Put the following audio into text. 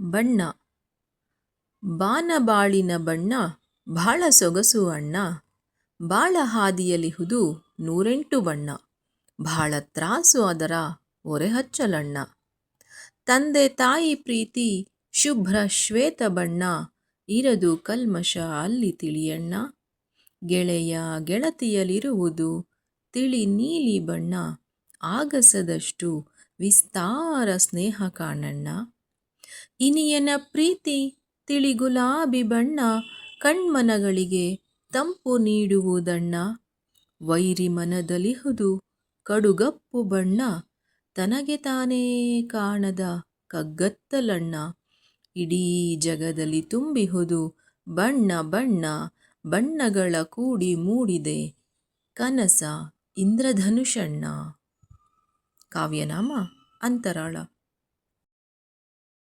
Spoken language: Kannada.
ಬಣ್ಣ ಬಾನಬಾಳಿನ ಬಣ್ಣ ಭಾಳ ಸೊಗಸು ಅಣ್ಣ. ಬಾಳ ಹಾದಿಯಲಿಹುದು ನೂರೆಂಟು ಬಣ್ಣ. ಭಾಳ ತ್ರಾಸು ಅದರ ಒರೆ ಹಚ್ಚಲಣ್ಣ. ತಂದೆ ತಾಯಿ ಪ್ರೀತಿ ಶುಭ್ರ ಶ್ವೇತ ಬಣ್ಣ. ಇರದು ಕಲ್ಮಶ ಅಲ್ಲಿ ತಿಳಿಯಣ್ಣ. ಗೆಳೆಯ ಗೆಳತಿಯಲಿರುವುದು ತಿಳಿ ನೀಲಿ ಬಣ್ಣ. ಆಗಸದಷ್ಟು ವಿಸ್ತಾರ ಸ್ನೇಹ ಕಾಣಣ್ಣ. ಇನಿಯನ ಪ್ರೀತಿ ತಿಳಿ ಗುಲಾಬಿ ಬಣ್ಣ. ಕಣ್ಮನಗಳಿಗೆ ತಂಪು ನೀಡುವುದಣ್ಣ. ವೈರಿ ಮನದಲಿಹುದು ಕಡುಗಪ್ಪು ಬಣ್ಣ. ತನಗೆ ತಾನೇ ಕಾಣದ ಕಗ್ಗತ್ತಲಣ್ಣ. ಇಡೀ ಜಗದಲ್ಲಿ ತುಂಬಿಹುದು ಬಣ್ಣ ಬಣ್ಣ. ಬಣ್ಣಗಳ ಕೂಡಿ ಮೂಡಿದೆ ಕನಸ ಇಂದ್ರಧನುಷಣ್ಣ. ಕಾವ್ಯನಾಮ ಅಂತರಾಳ.